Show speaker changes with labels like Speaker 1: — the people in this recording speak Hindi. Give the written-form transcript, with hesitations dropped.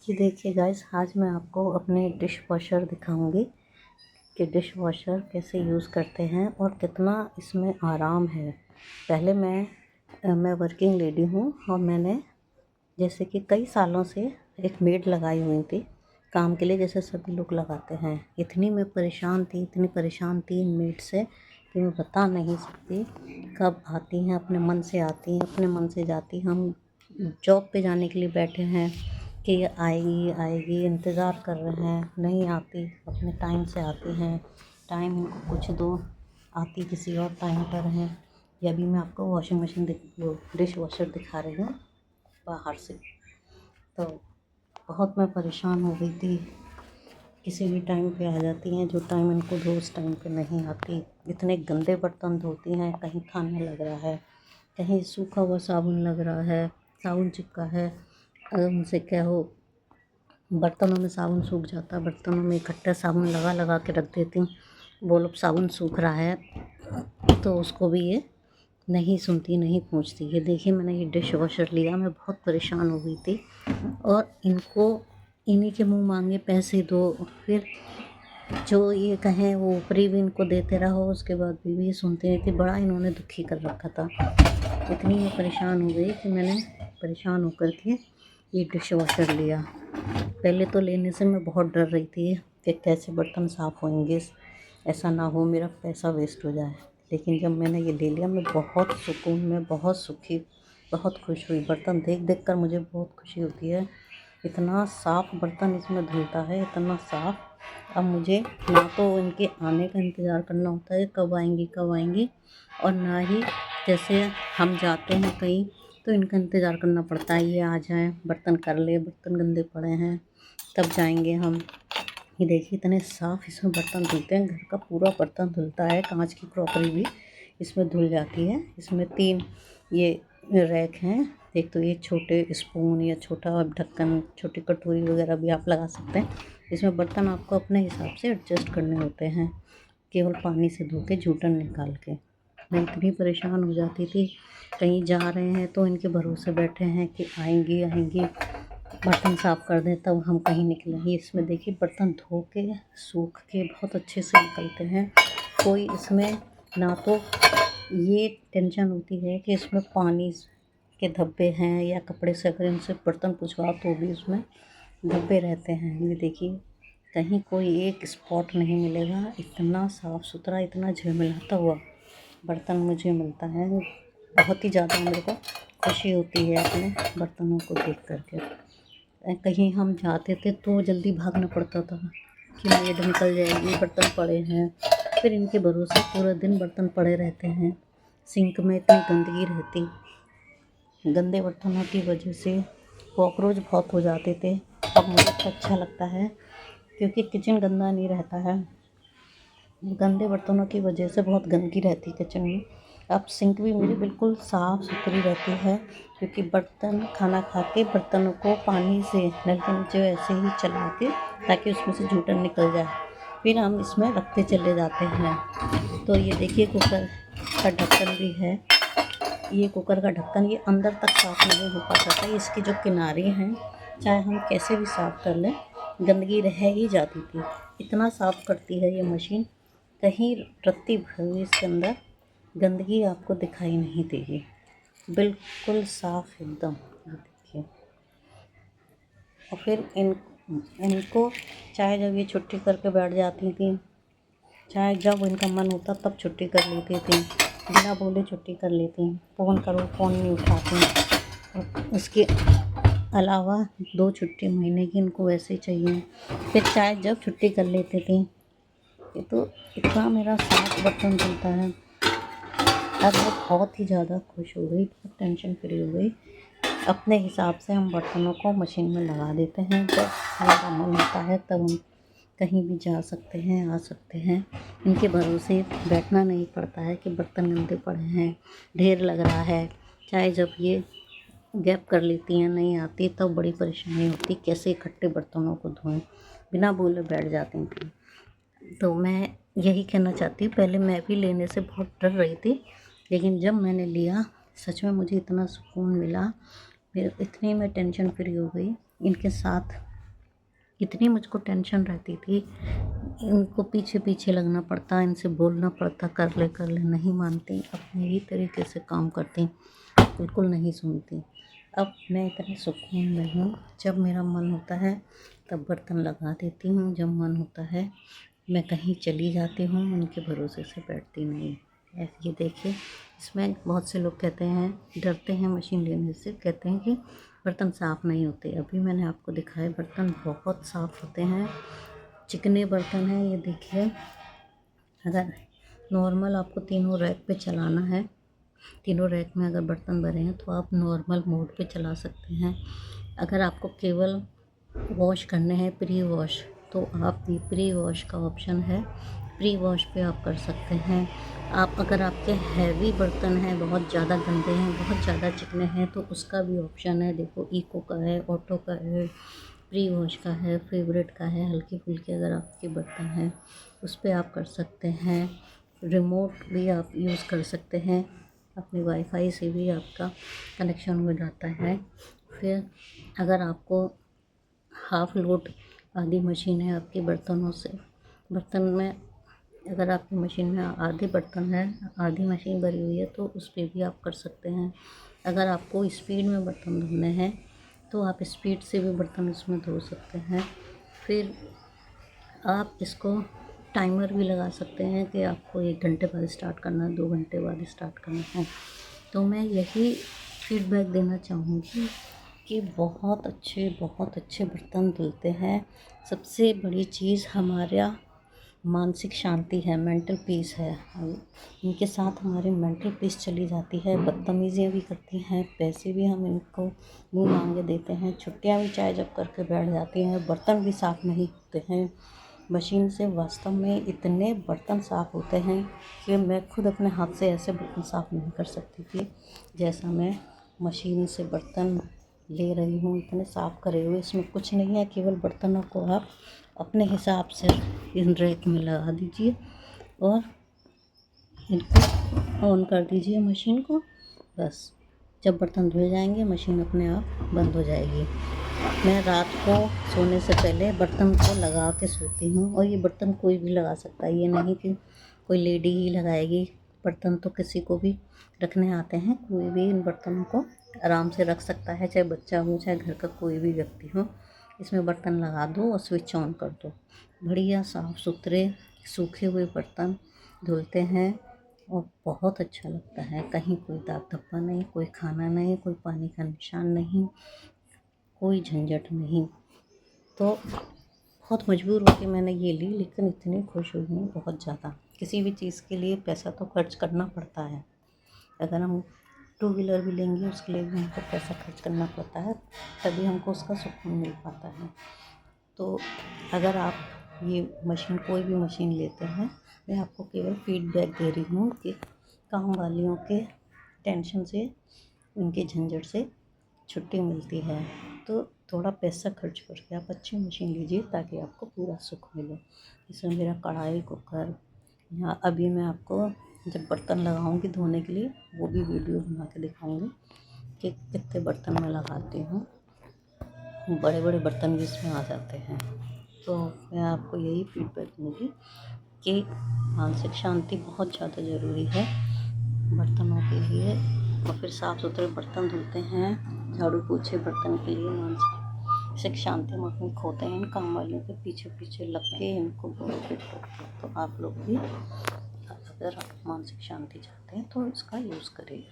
Speaker 1: ये देखिए गाइस, आज मैं आपको अपने डिश वॉशर दिखाऊंगी कि डिश वॉशर कैसे यूज़ करते हैं और कितना इसमें आराम है। पहले मैं वर्किंग लेडी हूँ और मैंने जैसे कि कई सालों से एक मेड लगाई हुई थी काम के लिए, जैसे सभी लोग लगाते हैं। इतनी मैं परेशान थी इन मेड से कि मैं बता नहीं सकती। कब आती हैं अपने मन से आती हैं, अपने मन से जाती। हम जॉब पे जाने के लिए बैठे हैं कि ये आएगी आएगी, इंतज़ार कर रहे हैं, नहीं आती। अपने टाइम से आती हैं, टाइम इनको कुछ दो, आती किसी और टाइम पर है। ये अभी मैं आपको वॉशिंग मशीन डिश वॉशर दिखा रही हूँ बाहर से। तो बहुत मैं परेशान हो गई थी। किसी भी टाइम पे आ जाती हैं, जो टाइम इनको दो उस टाइम पे नहीं आती। इतने गंदे बर्तन धोती हैं, कहीं खाना लग रहा है, कहीं सूखा हुआ साबुन लग रहा है, साबुन चिपका है। अगर उनसे क्या हो, बर्तनों में साबुन सूख जाता है, बर्तनों में इकट्ठा साबुन लगा लगा के रख देती हूँ। वो लोग साबुन सूख रहा है तो उसको भी ये नहीं सुनती, नहीं पूछती। ये देखिए, मैंने ये डिश वॉशर लिया, मैं बहुत परेशान हो गई थी। और इनको इन्हीं के मुंह मांगे पैसे दो, फिर जो ये कहें वो ऊपरी भी इनको देते रहो, उसके बाद भी ये सुनती नहीं थी। बड़ा इन्होंने दुखी कर रखा था। इतनी मैं परेशान हो गई कि मैंने परेशान होकर के ये डिश वॉशर लिया। पहले तो लेने से मैं बहुत डर रही थी कि कैसे बर्तन साफ़ होंगे, ऐसा ना हो मेरा पैसा वेस्ट हो जाए। लेकिन जब मैंने ये ले लिया, मैं बहुत सुकून में, बहुत सुखी, बहुत खुश हुई। बर्तन देख देख कर मुझे बहुत खुशी होती है। इतना साफ़ बर्तन इसमें धुलता है, इतना साफ़। अब मुझे ना तो इनके आने का इंतज़ार करना होता है कब आएंगी, और ना ही जैसे हम जाते हैं कहीं तो इनका इंतज़ार करना पड़ता है, ये आ जाएं, बर्तन कर ले, बर्तन गंदे पड़े हैं तब जाएंगे हम। ये देखिए, इतने साफ़ इसमें बर्तन धुलते हैं, घर का पूरा बर्तन धुलता है। कांच की क्रॉकरी भी इसमें धुल जाती है। इसमें 3 ये रैक हैं। एक तो ये छोटे स्पून या छोटा ढक्कन, छोटी कटोरी वगैरह भी आप लगा सकते हैं। इसमें बर्तन आपको अपने हिसाब से एडजस्ट करने होते हैं, केवल पानी से धो के जूठन निकाल के। मैं इतनी परेशान हो जाती थी, कहीं जा रहे हैं तो इनके भरोसे बैठे हैं कि आएंगी बर्तन साफ़ कर दें तब हम कहीं निकलेंगे। इसमें देखिए, बर्तन धो के सूख के बहुत अच्छे से निकलते हैं। कोई इसमें ना तो ये टेंशन होती है कि इसमें पानी के धब्बे हैं, या कपड़े से अगर इनसे बर्तन पुछवाओ तो भी उसमें धब्बे रहते हैं। ये देखिए, कहीं कोई एक स्पॉट नहीं मिलेगा। इतना साफ़ सुथरा, इतना झिलमिलाता हुआ बर्तन मुझे मिलता है। बहुत ही ज़्यादा मेरे को खुशी होती है अपने बर्तनों को देख करके। कहीं हम जाते थे तो जल्दी भागना पड़ता था कि मेड निकल जाएगी, बर्तन पड़े हैं। फिर इनके भरोसे पूरा दिन बर्तन पड़े रहते हैं। सिंक में इतनी गंदगी रहती, गंदे बर्तनों की वजह से कॉकरोच बहुत हो जाते थे। अब मुझे तो अच्छा लगता है क्योंकि किचन गंदा नहीं रहता है। गंदे बर्तनों की वजह से बहुत गंदगी रहती किचन में। अब सिंक भी मेरी बिल्कुल साफ़ सुथरी रहती है, क्योंकि बर्तन खाना खा के बर्तनों को पानी से नल के नीचे ऐसे ही चला के, ताकि उसमें से जूठन निकल जाए, फिर हम इसमें रखते चले जाते हैं। तो ये देखिए, कुकर का ढक्कन भी है। ये कुकर का ढक्कन ये अंदर तक साफ़ नहीं हो पाता था। इसके जो किनारे हैं, चाहे हम कैसे भी साफ़ कर लें, गंदगी रह ही जाती थी। इतना साफ़ करती है ये मशीन, कहीं रत्ती भर भी इसके अंदर गंदगी आपको दिखाई नहीं देगी। बिल्कुल साफ़ एकदम। ये देखिए, और फिर इनको चाहे जब ये छुट्टी करके बैठ जाती थी, चाहे जब इनका मन होता तब छुट्टी कर लेती थी, बिना बोले छुट्टी कर लेती। फ़ोन करो, फ़ोन नहीं उठाती। और उसके अलावा 2 छुट्टी महीने की इनको वैसे चाहिए। फिर चाहे जब छुट्टी कर लेती थी। ये तो इतना मेरा साफ बर्तन धुलता है। अब मैं बहुत ही ज़्यादा खुश हो गई, बहुत टेंशन फ्री हो गई। अपने हिसाब से हम बर्तनों को मशीन में लगा देते हैं। जब हमारा मन होता है तब हम कहीं भी जा सकते हैं, आ सकते हैं। इनके भरोसे बैठना नहीं पड़ता है कि बर्तन गंदे पड़े हैं, ढेर लग रहा है। चाहे जब ये गैप कर लेती हैं, नहीं आती, तब बड़ी परेशानी होती, कैसे इकट्ठे बर्तनों को धोएं। बिना बोले बैठ जाती थी। तो मैं यही कहना चाहती हूँ, पहले मैं भी लेने से बहुत डर रही थी, लेकिन जब मैंने लिया, सच में मुझे इतना सुकून मिला। फिर इतनी मैं टेंशन फ्री हो गई। इनके साथ इतनी मुझको टेंशन रहती थी, इनको पीछे पीछे लगना पड़ता, इनसे बोलना पड़ता कर ले, नहीं मानती, अपने ही तरीके से काम करती, बिल्कुल नहीं सुनती। अब मैं इतने सुकून में हूँ, जब मेरा मन होता है तब बर्तन लगा देती हूँ, जब मन होता है मैं कहीं चली जाती हूँ, उनके भरोसे से बैठती नहीं। ऐसे ये देखिए, इसमें बहुत से लोग कहते हैं, डरते हैं मशीन लेने से, कहते हैं कि बर्तन साफ़ नहीं होते। अभी मैंने आपको दिखाए बर्तन बहुत साफ़ होते हैं, चिकने बर्तन हैं। ये देखिए, अगर नॉर्मल आपको तीनों रैक पे चलाना है, तीनों रैक में अगर बर्तन भरे हैं तो आप नॉर्मल मोड पे चला सकते हैं। अगर आपको केवल वॉश करने हैं प्री वॉश, तो आप भी प्री वॉश का ऑप्शन है, प्री वॉश पे आप कर सकते हैं। आप अगर आपके हैवी बर्तन हैं, बहुत ज़्यादा गंदे हैं, बहुत ज़्यादा चिकने हैं, तो उसका भी ऑप्शन है। देखो, इको का है, ऑटो का है, प्री वॉश का है, फेवरेट का है। हल्के फुल्के अगर आपके बर्तन हैं उस पर आप कर सकते हैं। रिमोट भी आप यूज़ कर सकते हैं, अपने वाईफाई से भी आपका कनेक्शन हो जाता है। फिर अगर आपको हाफ़ लोड आधी मशीन है आपके बर्तनों से, बर्तन में अगर आपकी मशीन में आधे बर्तन है, आधी मशीन भरी हुई है, तो उस पे भी आप कर सकते हैं। अगर आपको स्पीड में बर्तन धोने हैं तो आप स्पीड से भी बर्तन इसमें धो सकते हैं। फिर आप इसको टाइमर भी लगा सकते हैं कि आपको 1 घंटे बाद स्टार्ट करना है, 2 घंटे बाद स्टार्ट करना है। तो मैं यही फीडबैक देना चाहूँगी कि बहुत अच्छे बर्तन धुलते हैं। सबसे बड़ी चीज़ हमारा मानसिक शांति है, मेंटल पीस है। इनके साथ हमारी मेंटल पीस चली जाती है। बदतमीज़ियाँ भी करती हैं, पैसे भी हम इनको मुँह मांगे देते हैं, छुट्टियाँ भी चाहे जब करके बैठ जाती हैं, बर्तन भी साफ़ नहीं होते हैं। मशीन से वास्तव में इतने बर्तन साफ़ होते हैं कि मैं खुद अपने हाथ से ऐसे बर्तन साफ़ नहीं कर सकती थी जैसा मैं मशीन से बर्तन ले रही हूँ, इतने साफ़ करे हुए। इसमें कुछ नहीं है, केवल बर्तनों को आप अपने हिसाब से इन रैक में लगा दीजिए और इनको ऑन कर दीजिए मशीन को। बस जब बर्तन धुल जाएंगे मशीन अपने आप बंद हो जाएगी। मैं रात को सोने से पहले बर्तन को लगा के सोती हूँ, और ये बर्तन कोई भी लगा सकता है, ये नहीं कि कोई लेडी ही लगाएगी। बर्तन तो किसी को भी रखने आते हैं, कोई भी इन बर्तनों को आराम से रख सकता है, चाहे बच्चा हो चाहे घर का कोई भी व्यक्ति हो। इसमें बर्तन लगा दो और स्विच ऑन कर दो, बढ़िया साफ़ सुथरे सूखे हुए बर्तन धुलते हैं और बहुत अच्छा लगता है। कहीं कोई दाग धब्बा नहीं, कोई खाना नहीं, कोई पानी का निशान नहीं, कोई झंझट नहीं। तो बहुत मजबूर होकर मैंने ये ली, लेकिन इतनी खुश हुई हूँ बहुत ज़्यादा। किसी भी चीज़ के लिए पैसा तो खर्च करना पड़ता है। अगर हम 2 व्हीलर भी लेंगे उसके लिए भी हमको पैसा खर्च करना पड़ता है, तभी हमको उसका सुकून मिल पाता है। तो अगर आप ये मशीन, कोई भी मशीन लेते हैं, मैं आपको केवल फीडबैक दे रही हूँ कि काम वालियों के टेंशन से, उनके झंझट से छुट्टी मिलती है। तो थोड़ा पैसा खर्च करके आप अच्छी मशीन लीजिए ताकि आपको पूरा सुख मिले। इसमें मेरा कढ़ाई, कुकर, यहाँ अभी मैं आपको जब बर्तन लगाऊंगी धोने के लिए वो भी वीडियो बना के दिखाऊंगी कि कितने बर्तन मैं लगाती हूँ। बड़े बड़े बर्तन भी इसमें आ जाते हैं। तो मैं आपको यही फीडबैक दूँगी कि मानसिक शांति बहुत ज़्यादा ज़रूरी है बर्तनों के लिए। और फिर साफ़ सुथरे बर्तन धुलते हैं, झाड़ू पोछे बर्तन के लिए मानसिक शांति हम अपनी खोते हैं इन काम वालियों के पीछे पीछे लग के, इनको बहुत फिट करते हैं। तो आप लोग भी अगर मानसिक शांति चाहते हैं तो इसका यूज़ करिए।